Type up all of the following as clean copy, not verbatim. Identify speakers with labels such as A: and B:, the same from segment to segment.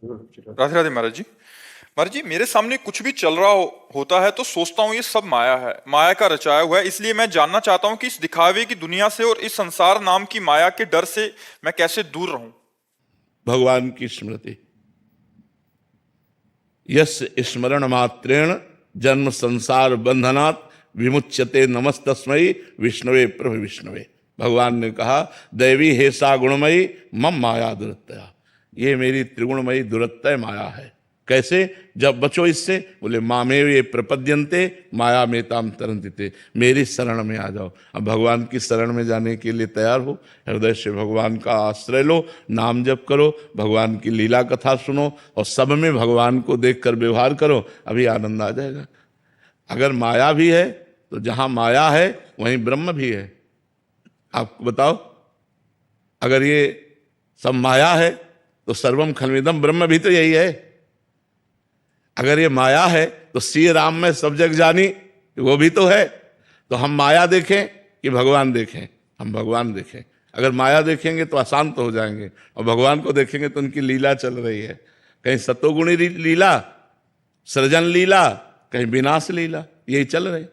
A: राधे राधे महाराज जी। महाराज जी, मेरे सामने कुछ भी चल रहा होता है तो सोचता हूँ ये सब माया है, माया का रचाया हुआ है। इसलिए मैं जानना चाहता हूँ कि इस दिखावे की दुनिया से और इस संसार नाम की माया के डर से मैं कैसे दूर रहूं।
B: भगवान की स्मृति। यस स्मरण मात्रेण जन्म संसार बंधनात् विमुच्यते नमस्तस्मै विष्णवे प्रभु विष्णवे। भगवान ने कहा, दैवी हेसा गुणमयी मम माया दुरत्या। ये मेरी त्रिगुणमयी दुरत्य माया है। कैसे? जब बचो इससे, बोले मामेव ये प्रपद्यन्ते माया में ताम तरन्ति। मेरी शरण में आ जाओ। अब भगवान की शरण में जाने के लिए तैयार हो, हृदय से भगवान का आश्रय लो, नाम जप करो, भगवान की लीला कथा सुनो और सब में भगवान को देखकर व्यवहार करो, अभी आनंद आ जाएगा। अगर माया भी है तो जहां माया है वहीं ब्रह्म भी है। आप बताओ, अगर ये सब माया है तो सर्वम खलमिदम ब्रह्म भी तो यही है। अगर ये माया है तो श्री राम में सब जग जानी, वो भी तो है। तो हम माया देखें कि भगवान देखें? हम भगवान देखें। अगर माया देखेंगे तो अशांत हो जाएंगे, और भगवान को देखेंगे तो उनकी लीला चल रही है। कहीं सतोगुणी लीला, सृजन लीला, कहीं विनाश लीला, यही चल रही।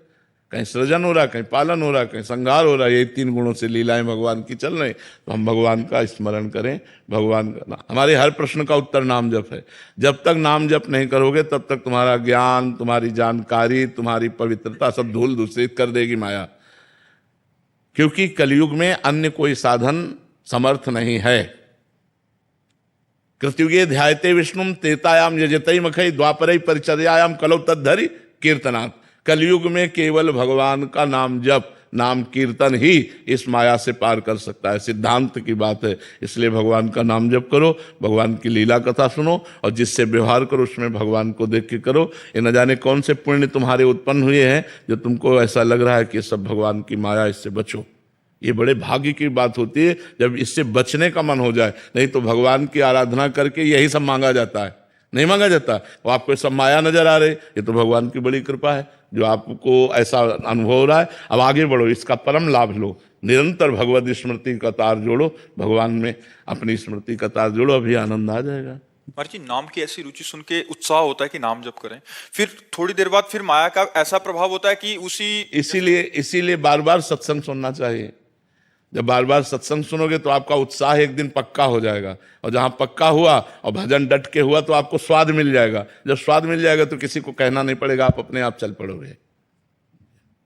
B: कहीं सृजन हो रहा, कहीं पालन हो रहा, कहीं संहार हो रहा। यही तीन गुणों से लीलाएं भगवान की चल रही। तो हम भगवान का स्मरण करें, भगवान का। हमारे हर प्रश्न का उत्तर नाम जप है। जब तक नाम जप नहीं करोगे तब तक तुम्हारा ज्ञान, तुम्हारी जानकारी, तुम्हारी पवित्रता सब धूल दूषित कर देगी माया। क्योंकि कलयुग में अन्य कोई साधन समर्थ नहीं है। कृतयुगे ध्यायते विष्णुम त्रेतायाम यजते मखई द्वापरै परिचर्यायाम कलौ तद्धरि कीर्तनात्। कलयुग में केवल भगवान का नाम जप, नाम कीर्तन ही इस माया से पार कर सकता है। सिद्धांत की बात है। इसलिए भगवान का नाम जप करो, भगवान की लीला कथा सुनो, और जिससे व्यवहार करो उसमें भगवान को देख के करो। ये न जाने कौन से पुण्य तुम्हारे उत्पन्न हुए हैं जो तुमको ऐसा लग रहा है कि सब भगवान की माया, इससे बचो। ये बड़े भाग्य की बात होती है जब इससे बचने का मन हो जाए। नहीं तो भगवान की आराधना करके यही सब मांगा जाता है, नहीं मांगा जाता। वो आपको सब माया नजर आ रही, ये तो भगवान की बड़ी कृपा है जो आपको ऐसा अनुभव हो रहा है। अब आगे बढ़ो, इसका परम लाभ लो। निरंतर भगवत स्मृति का तार जोड़ो, भगवान में अपनी स्मृति का तार जोड़ो, अभी आनंद आ जाएगा।
A: महाराज जी, नाम की ऐसी रुचि सुन के उत्साह होता है कि नाम जप करें, फिर थोड़ी देर बाद फिर माया का ऐसा प्रभाव होता है कि
B: इसीलिए बार बार सत्संग सुनना चाहिए। जब बार बार सत्संग सुनोगे तो आपका उत्साह एक दिन पक्का हो जाएगा, और जहां पक्का हुआ और भजन डट के हुआ तो आपको स्वाद मिल जाएगा। जब स्वाद मिल जाएगा तो किसी को कहना नहीं पड़ेगा, आप अपने आप चल पड़ोगे।